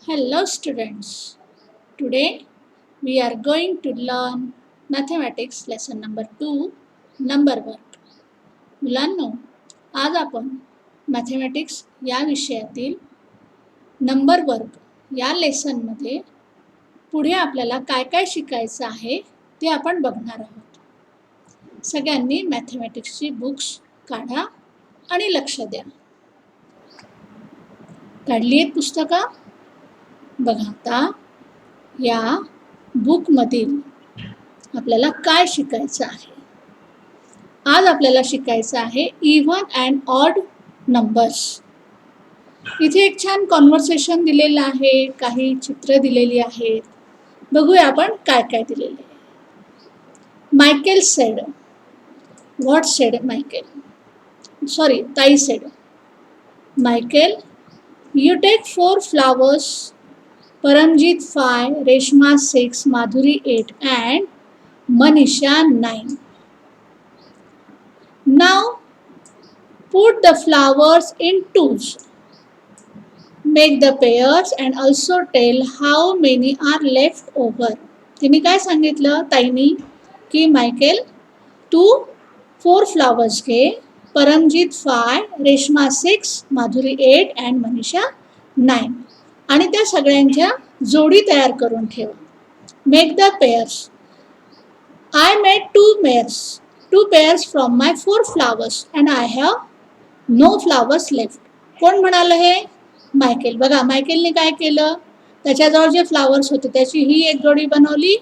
Hello students. Today we are going to learn mathematics lesson number 2 number work. मुलांनो, आज आपण mathematics या विषयातील नंबर वर्क या लेसनमध्ये पुढे आपल्याला काय काय शिकायचं आहे ते आपण बघणार आहोत. सगळ्यांनी मॅथमॅटिक्सची बुक्स काढा आणि लक्ष द्या. काढली आहेत पुस्तकं? बघा आता या बुकमधील आपल्याला काय शिकायचं आहे. आज आपल्याला शिकायचं आहे इव्हन अँड ऑड नंबर्स. इथे एक छान कॉन्व्हर्सेशन दिलेलं आहे, काही चित्र दिलेली आहेत. बघूया आपण काय काय दिलेलं आहे. Michael sed. What sed Michael? Sorry, ताई sed. Michael, you take 4 flowers, Paramjit 5, Reshma 6, Madhuri 8 and Manisha 9. Now put the flowers in twos. Make the pairs and also tell how many are left over. तिने काय सांगितलं ताईनी की Michael तू 4 flowers घे, Paramjeet 5, Reshma 6, Madhuri 8 and Manisha 9 आणि त्या सगळ्यांच्या जोडी तयार करून ठेव. Make the pairs. I made 2 pairs from my 4 flowers and I have no flowers left. कोण म्हणालं हे? मायकेल. बघा मायकेलने काय केलं, त्याच्याजवळ जे फ्लावर्स होते त्याची ही एक जोडी बनवली,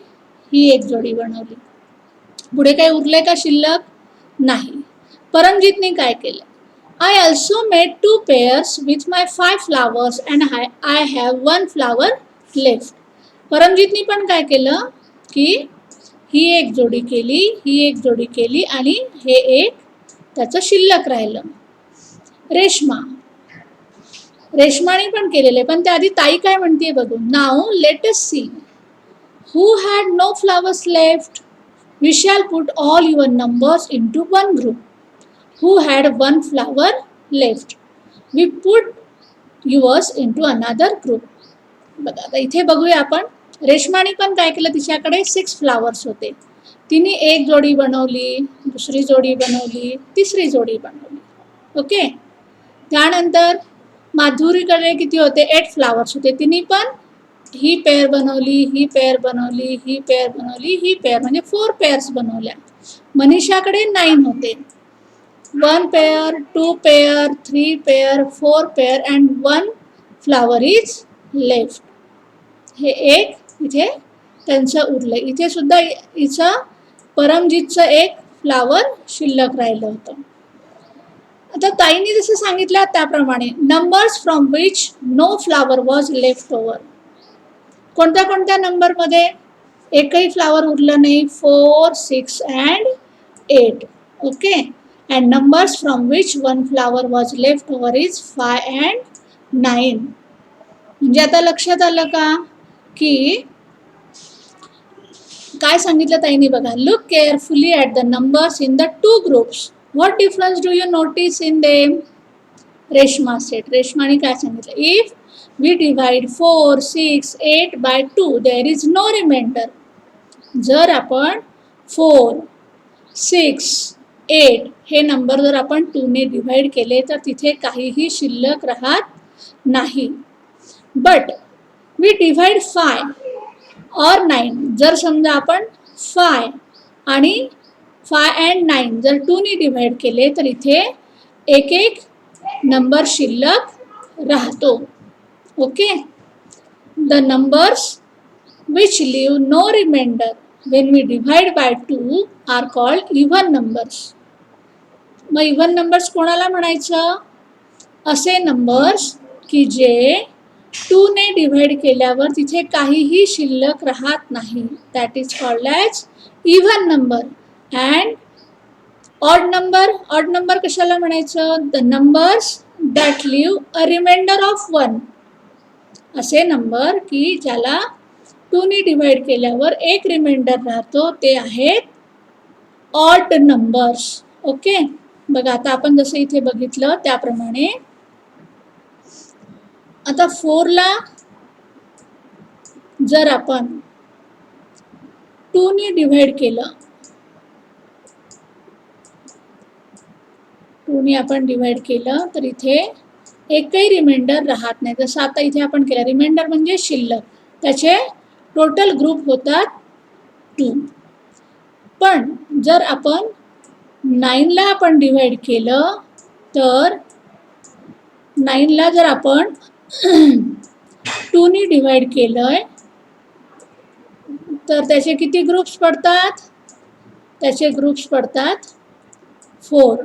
ही एक जोडी बनवली. पुढे काही उरले का शिल्लक? नाही. परमजीतने काय केलं? I also made 2 pairs with my 5 flowers and I have 1 flower left. परमजीतने पण काय केलं की ही एक जोडी केली, ही एक जोडी केली आणि हे एक त्याचं शिल्लक राहिलं. रेश्माने पण केलेले, पण त्याआधी ताई काय म्हणते बघू. Now let us see who had no flowers left. We shall put all your numbers into one group. Who had 1 flower left? We put yours into another group. बघा आता इथे बघूया आपण. रेश्माने पण काय केलं, तिच्याकडे 6 फ्लावर्स होते. तिने एक जोडी बनवली, दुसरी जोडी बनवली, तिसरी जोडी बनवली. ओके. त्यानंतर माधुरीकडे किती होते? 8 फ्लावर्स होते. तिने पण ही पेअर बनवली, ही पेअर बनवली, ही पेअर बनवली, ही पेअर, म्हणजे 4 पेअर्स बनवल्या. मनीषाकडे 9 होते. 1 pair, 2 pair, 3 pair, 4 pair and 1 flower is left. हे एक इथे त्यांचं उरलं. इथे सुद्धा हिचं परमजीतचं एक फ्लावर शिल्लक राहिलं होतं. आता ताईने जसं सांगितलं त्याप्रमाणे numbers from which no flower was left over. कोणत्या कोणत्या नंबरमध्ये एकही फ्लावर उरलं नाही? 4, 6 and 8. Okay. And numbers from which 1 flower was left over is 5 and 9. म्हणजे आता लक्षात आलं का की काय सांगितलं ताईने बघा. Look carefully at the numbers in the 2 groups. What difference do you notice in them? Reshma said. रेश्माने काय सांगितलं? If we divide 4, 6, 8 by 2 there is no remainder. जर आपण 4, 6, 8 हे नंबर जर आपण 2 ने डिवाइड केले तर तिथे काहीही शिल्लक राहत नाही. But we divide 5 or 9. जर समजा आपण 5 आणि 5 and 9 जर 2 ने डिवाइड केले तर इथे एक एक नंबर शिल्लक राहतो. Okay, the numbers which leave no remainder when we divide by 2 are called even numbers. मग इव्हन नंबर्स कोणाला म्हणायचं? असे नंबर्स की जे 2 ने डिवाइड केल्यावर तिथे काहीही शिल्लक राहत नाही. That is called as even number. And odd number कशाला म्हणायचं? The numbers that leave a reminder of 1. असे नंबर की ज्याला 2 ने डिवाइड केल्यावर एक रिमाइंडर राहतो ते आहेत ऑड नंबर्स. ओके. बघा आता आपण जसं इथे बघितलं त्याप्रमाणे आता 4ला जर आपण 2 ने डिव्हाइड केलं, 2 ने आपण डिव्हाइड केलं तर इथे एकही रिमाइंडर राहत नाही. जसं आता इथे आपण केलं, रिमाइंडर म्हणजे शिल्लक, त्याचे टोटल ग्रुप होतात 2. पण जर आपण 9ला आपण डिव्हाइड केलं तर 9ला जर आपण 2 ने डिव्हाइड केलंय तर त्याचे किती ग्रुप्स पडतात? त्याचे ग्रुप्स पडतात 4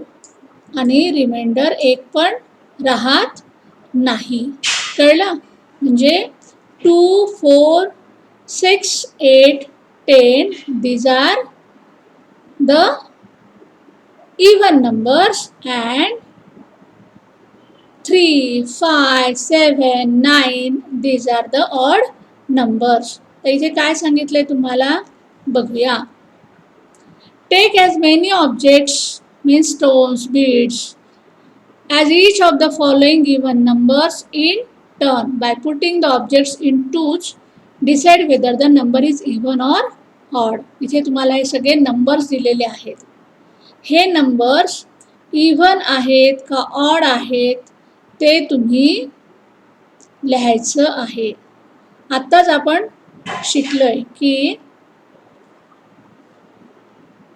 आणि रिमाइंडर एक पण राहत नाही. कळलं? म्हणजे 2, 4, 6, 8, 10 these are the even numbers and 3, 5, 7, 9 these are the odd numbers. तर इथे काय सांगितलंय तुम्हाला बघूया. Take as many objects means stones, beads as each of the following given numbers in turn. By putting the objects in twos, decide whether the number is even or odd. इथे तुम्हाला हे सगळे नंबर्स दिलेले आहेत. हे numbers even आहेत का odd आहेत ते तुम्ही लिहायचं आहे. आत्ताच आपण शिकलोय की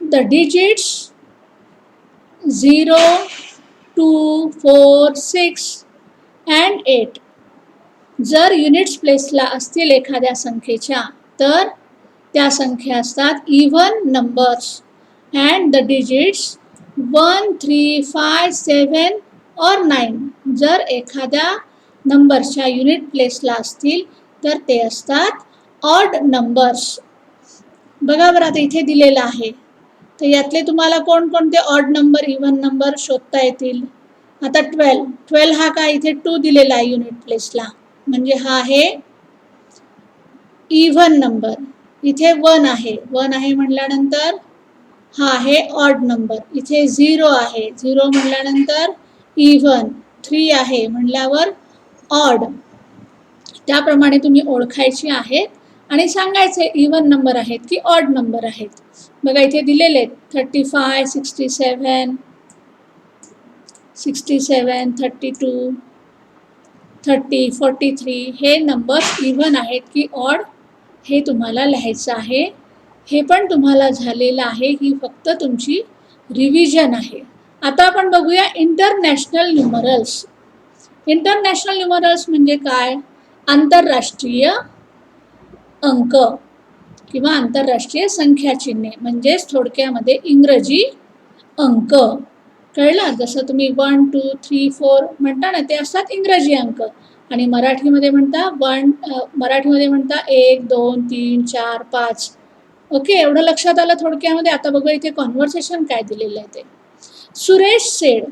the digits 0, 2, 4, 6 and 8 जर युनिट्स प्लेसला असतील एखाद्या संख्येच्या तर त्या संख्या असतात even numbers and the digits 1, 3, 5, 7 और 9 जर एखाद्या नंबरच्या युनिट प्लेसला असतील तर ते असतात ऑड नंबर्स. बघा बरं, आता इथे दिलेलं आहे तर यातले तुम्हाला कोणकोणते ऑड नंबर इव्हन नंबर शोधता येतील. आता 12 हा काय इथे 2 दिलेला आहे युनिट प्लेसला, म्हणजे हा आहे इव्हन नंबर. इथे 1 आहे म्हटल्यानंतर हा आहे ऑड नंबर. इथे 0 आहे, 0 म्हटल्यानंतर इव्हन, 3 आहे म्हटल्यावर ऑड. त्याप्रमाणे तुम्ही ओळखायची आहेत आणि सांगायचे इव्हन नंबर आहेत की ऑड नंबर आहेत. बघा इथे दिलेले आहेत 35, 67, 32, 30, 43 हे नंबर्स इव्हन आहेत की ऑड हे तुम्हाला लिहायचं आहे. हे पण तुम्हाला झालेलं आहे, ही फक्त तुमची रिव्हिजन आहे. आता आपण बघूया इंटरनॅशनल न्यूमरल्स. इंटरनॅशनल न्यूमरल्स म्हणजे काय? आंतरराष्ट्रीय अंक किंवा आंतरराष्ट्रीय संख्याचिन्हे, म्हणजेच थोडक्यामध्ये इंग्रजी अंक. कळलं? जसं तुम्ही 1, 2, 3, 4 म्हणता ना, ते असतात इंग्रजी अंक. आणि मराठीमध्ये म्हणता 1, 2, 3, 4, 5. ओके, एवढं लक्षात आलं थोडक्यामध्ये. आता बघूया इथे कॉन्व्हर्सेशन काय दिलेलं आहे ते. Suresh said,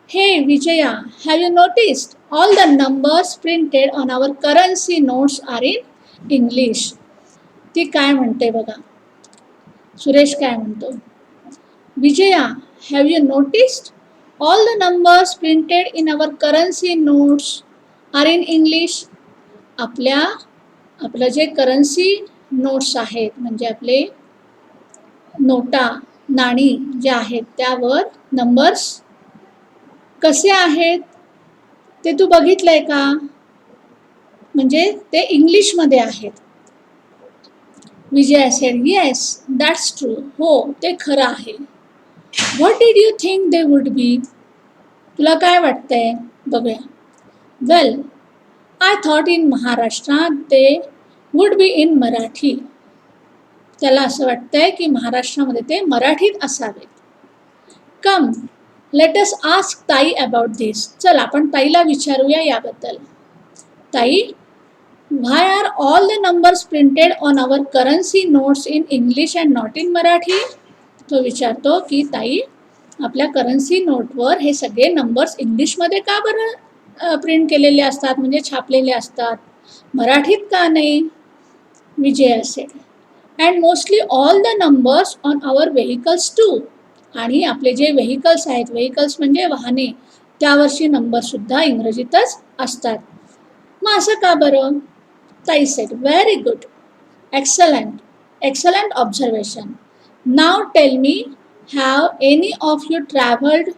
hey Vijaya, have you noticed all the numbers printed on our currency notes are in English. ती काय म्हणते बघा. सुरेश काय म्हणतो, Vijaya, have you noticed all the numbers printed in our currency notes are in English. आपलं जे करन्सी नोट्स आहेत, म्हणजे आपले नोटा, नाणी जे आहेत त्यावर नंबर्स कसे आहेत ते तू बघितलंय का? म्हणजे ते इंग्लिशमध्ये आहेत. Vijaya said, yes that's true. हो, ते खरं आहे. What did you think they would be. तुला काय वाटतंय बघूया. Well, I thought in Maharashtra they would be in Marathi. त्याला असं वाटतंय की महाराष्ट्रामध्ये ते मराठीत असावेत. कम लेट अस आस्क ताई अबाउट दिस. चल आपण ताईला विचारूया याबद्दल. ताई, why are all the numbers printed on our currency notes in English and not in Marathi. तो विचारतो की ताई, आपल्या करन्सी नोटवर हे सगळे नंबर्स इंग्लिशमध्ये का बरं प्रिंट केलेले असतात, म्हणजे छापलेले असतात, मराठीत का नाही. Vijay said, and mostly all the numbers on our vehicles too. आणि आपले जे व्हेकल्स आहेत, व्हेकल्स म्हणजे वाहने, त्यावरची नंबरसुद्धा इंग्रजीतच असतात. मग असं का बरं? ताई said, very good, excellent, excellent observation. Now tell me, have any of you traveled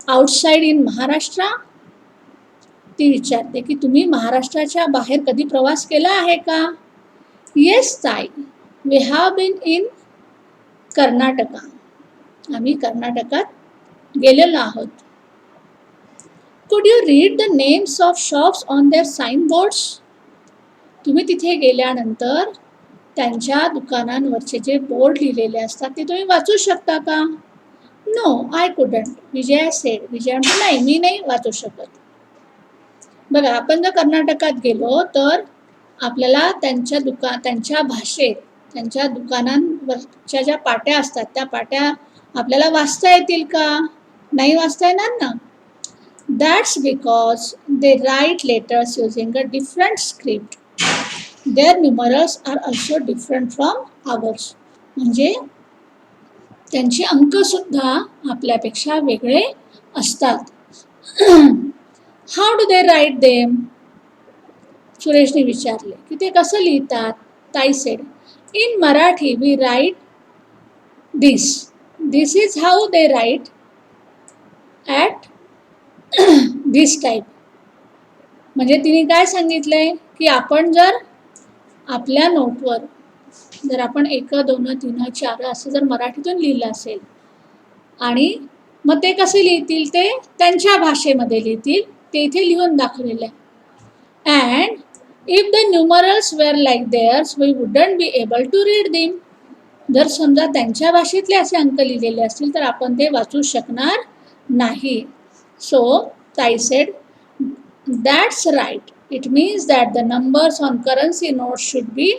outside in Maharashtra? ती विचारते की तुम्ही महाराष्ट्राच्या बाहेर कधी प्रवास केला आहे का? येस ताई, we have been in Karnataka. आम्ही कर्नाटकात गेलेलो आहोत. Could you read the names of shops on their sign boards? तुम्ही तिथे गेल्यानंतर त्यांच्या दुकानांवरचे जे बोर्ड लिहिलेले असतात ते तुम्ही वाचू शकता का? No, I couldn't, Vijaya said. Vijaya म्हणते नाही, मी नाही वाचू शकत. बघा, आपण जर कर्नाटकात गेलो तर आपल्याला त्यांच्या भाषेत, त्यांच्या दुकानांवरच्या ज्या पाट्या असतात त्या पाट्या आपल्याला वाचता येतील का? नाही वाचता येणार ना. That's because they write letters using a different script. Their numerals are also different from ours. म्हणजे त्यांचे अंकसुद्धा आपल्यापेक्षा वेगळे असतात. How do they write them? सुरेशने विचारले की ते कसं लिहितात? ताई said, in Marathi we write this. This is how they write at this type. म्हणजे तिने काय सांगितलंय की आपण जर आपल्या नोटवर जर आपण 1, 2, 3, 4 असं जर मराठीतून लिहिलं असेल आणि मग ते कसे लिहितील? ते त्यांच्या भाषेमध्ये लिहितील. ते इथे लिहून दाखवलेलं आहे. And if the numerals were like theirs we wouldn't be able to read them. जर समजा त्यांच्या भाषेतले असे अंक लिहिलेले असतील तर आपण ते वाचू शकणार नाही. सो ताई said, that's right. It means that the numbers on currency notes should be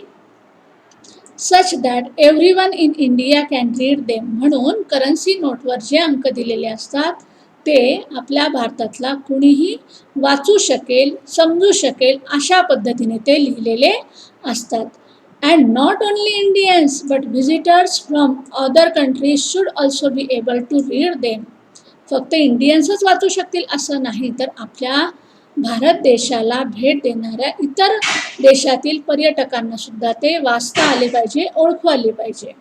such that everyone in India can read them. म्हणून करन्सी नोटवर जे अंक दिलेले असतात ते आपल्या भारतातला कुणीही वाचू शकेल, समजू शकेल अशा पद्धतीने ते लिहिलेले असतात. And not only Indians but visitors from other countries should also be able to read them. फक्त इंडियन्सच वाचू शकतील असं नाही, तर आपल्या भारत देशाला भेट देणाऱ्या इतर देशातील पर्यटकांना सुद्धा ते वाचता आले पाहिजे, ओळखू आले पाहिजे.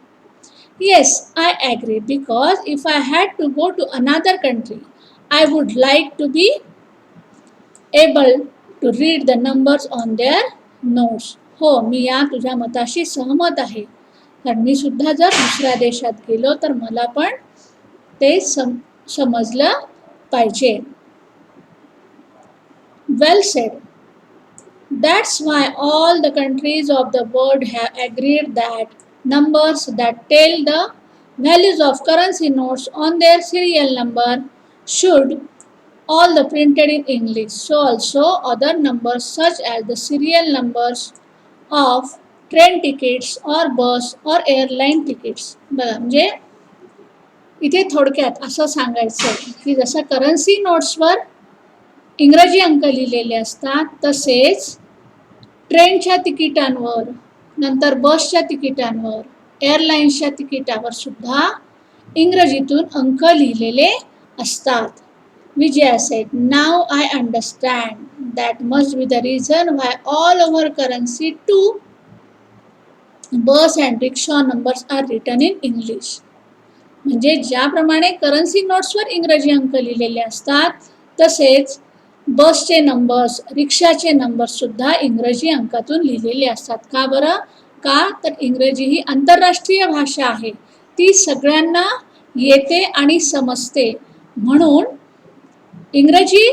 Yes, I agree, because if I had to go to another country I would like to be able to read the numbers on their notes. हो, मी या तुझ्या मताशी सहमत आहे. कारण मी सुद्धा जर दुसऱ्या देशात गेलो तर मला पण ते समजलं पाहिजे. Well said. That's why all the countries of the world have agreed that numbers that tell the values of currency notes on their serial number should all the printed in English. So also other numbers such as the serial numbers of train tickets or bus or airline tickets. बघा, म्हणजे इथे थोडक्यात असं सांगायचं की जसं currency नोट्सवर इंग्रजी अंक लिहिलेले असतात तसेच ट्रेनच्या तिकिटांवर, नंतर बसच्या तिकिटांवर, एअरलाईन्सच्या तिकिटावर सुद्धा इंग्रजीतून अंक लिहिलेले असतात. Vijaya said, now I understand that must be the reason why all over currency to bus and rickshaw numbers are written in English. म्हणजे ज्याप्रमाणे करन्सी नोट्सवर इंग्रजी अंक लिहिलेले असतात तसेच बसचे नंबर्स, रिक्षाचे नंबर्ससुद्धा इंग्रजी अंकातून लिहिलेले असतात. का बरं? का तर इंग्रजी ही आंतरराष्ट्रीय भाषा आहे, ती सगळ्यांना येते आणि समजते, म्हणून इंग्रजी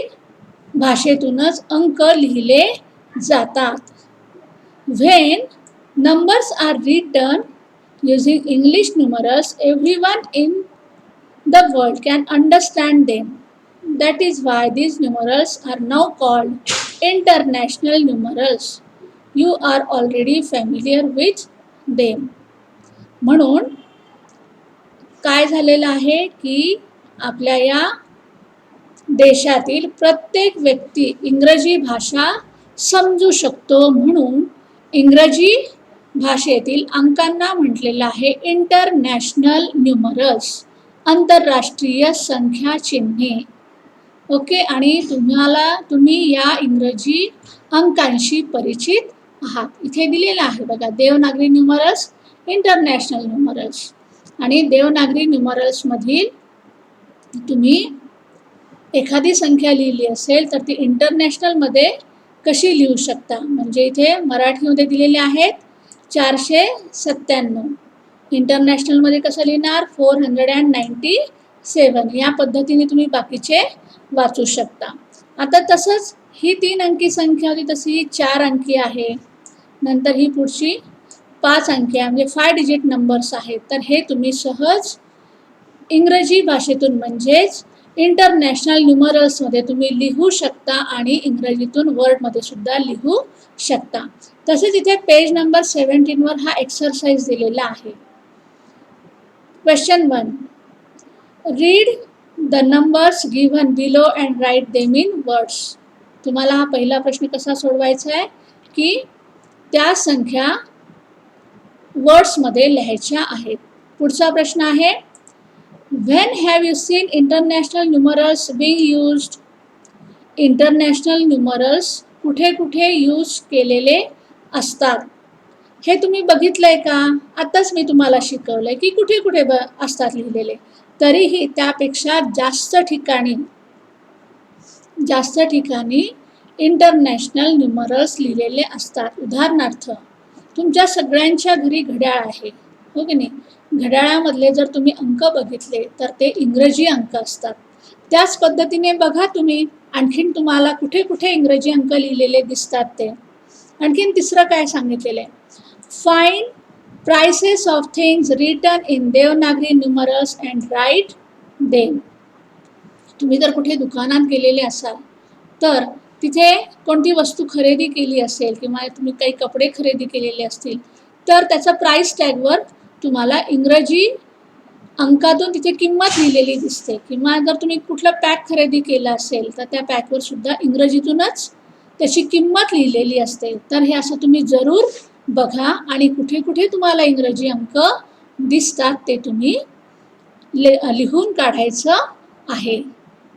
भाषेतूनच अंक लिहिले जातात. When numbers are written using English numerals, everyone in the world can understand them. That is why these numerals are now called international numerals. You are already familiar with them. म्हणून काय झालेलं आहे की आपल्या या देशातील प्रत्येक व्यक्ती इंग्रजी भाषा समजू शकतो, म्हणून इंग्रजी भाषेतील अंकांना म्हटलेलं आहे इंटरनॅशनल न्यूमरल्स, आंतरराष्ट्रीय संख्या चिन्हे. ओके, आणि तुम्ही या इंग्रजी अंकांशी परिचित आहात. इथे दिलेलं आहे बघा, देवनागरी न्यूमरल्स, इंटरनॅशनल न्यूमरल्स. आणि देवनागरी न्यूमरल्समधील तुम्ही एखादी संख्या लिहिली असेल तर ती इंटरनॅशनलमध्ये कशी लिहू शकता. म्हणजे इथे मराठीमध्ये दिलेले आहेत 497. इंटरनॅशनलमध्ये कसं लिहिणार 497. या पद्धतीने तुम्ही बाकीचे वाचू शकता. आता तसंच ही 3 अंकी संख्या होती, तशी ही 4 अंकी आहे. नंतर ही पुढची 5 अंकी आहे, म्हणजे 5 डिजिट नंबर्स आहेत. तर हे तुम्ही सहज इंग्रजी भाषेतून म्हणजेच इंटरनॅशनल न्यूमरल्समध्ये तुम्ही लिहू शकता आणि इंग्रजीतून वर्डमध्ये सुद्धा लिहू शकता. तसेच इथे पेज नंबर 17वर हा एक्सरसाइज दिलेला आहे. Question 1. Read the numbers given below and write them in words. तुम्हाला हा पहिला प्रश्न कसा सोडवायचा आहे की त्या संख्या वर्ड्समध्ये लिहायच्या आहेत. पुढचा प्रश्न आहे, When have you seen international numerals being used? International numerals कुठे कुठे यूज केलेले असतात हे तुम्ही बघितलंय का? आताच मी तुम्हाला शिकवलंय की कुठे कुठे असतात लिहिलेले. तरीही त्यापेक्षा जास्त ठिकाणी इंटरनॅशनल न्यूमरल्स लिहिलेले असतात. उदाहरणार्थ, तुमच्या सगळ्यांच्या घरी घड्याळ आहे, हो की नाही? घड्याळामधले जर तुम्ही अंक बघितले तर ते इंग्रजी अंक असतात. त्याच पद्धतीने बघा तुम्ही आणखीन तुम्हाला कुठे कुठे इंग्रजी अंक लिहिलेले दिसतात ते. आणखीन तिसरं काय सांगितलेलं आहे, find prices of things written in Devanagari numerals and write them. तुम्ही जर कुठे दुकानात गेलेले असाल तर तिथे कोणती वस्तू खरेदी केली असेल किंवा तुम्ही काही कपडे खरेदी केलेले असतील तर त्याचा प्राइस टॅगवर तुम्हाला इंग्रजी अंकातून तिथे किंमत लिहिलेली दिसते. किंवा जर तुम्ही कुठलं पॅक खरेदी केलं असेल तर त्या पॅकवर सुद्धा इंग्रजीतूनच त्याची किंमत लिहिलेली असते. तर हे असं तुम्ही जरूर बघा आणि कुठे कुठे तुम्हाला इंग्रजी अंक दिसतात ते तुम्ही लिहून काढायचं आहे.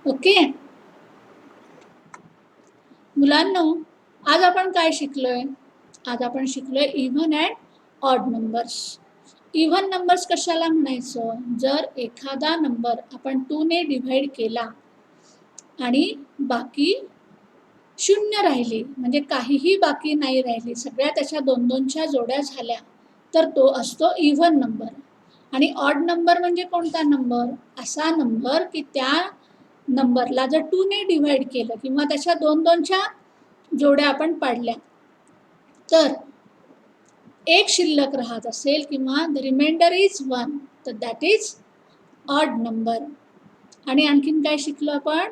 ओके मुलांनो, आज आपण काय शिकलोय? आज आपण शिकलोय even and odd numbers. Even numbers कशाला म्हणायचं? जर एखादा नंबर आपण 2 ने डिव्हाइड केला आणि बाकी 0 राहिली, म्हणजे काहीही बाकी नाही राहिली, सगळ्या त्याच्या 2-2च्या जोड्या झाल्या, तर तो असतो इव्हन नंबर. आणि ऑड नंबर म्हणजे कोणता नंबर? असा नंबर की त्या नंबरला जर 2 ने डिव्हाइड केलं किंवा त्याच्या 2-2च्या जोड्या आपण पाडल्या तर एक शिल्लक राहत असेल किंवा द रिमाइंडर इज 1, तर दॅट इज ऑड नंबर. आणि आणखीन काय शिकलो आपण?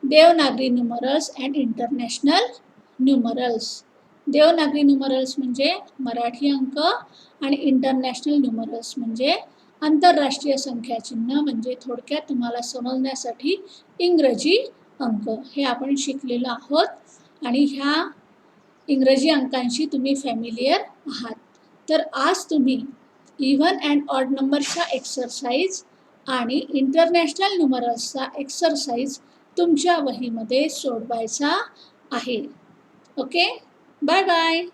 Devanagari numerals and international numerals. Devanagari numerals म्हणजे मराठी अंक आणि इंटरनॅशनल न्यूमरल्स म्हणजे आंतरराष्ट्रीय संख्याचिन्ह, म्हणजे थोडक्यात तुम्हाला समजण्यासाठी इंग्रजी अंक. हे आपण शिकलेलो आहोत आणि ह्या इंग्रजी अंकांशी तुम्ही फॅमिलियर आहात. तर आज तुम्ही इव्हन अँड ऑड नंबरचा एक्सरसाइज आणि इंटरनॅशनल न्यूमरल्सचा एक्सरसाइज तुमच्या वहीमध्ये सोडवायचा आहे. Okay, bye bye.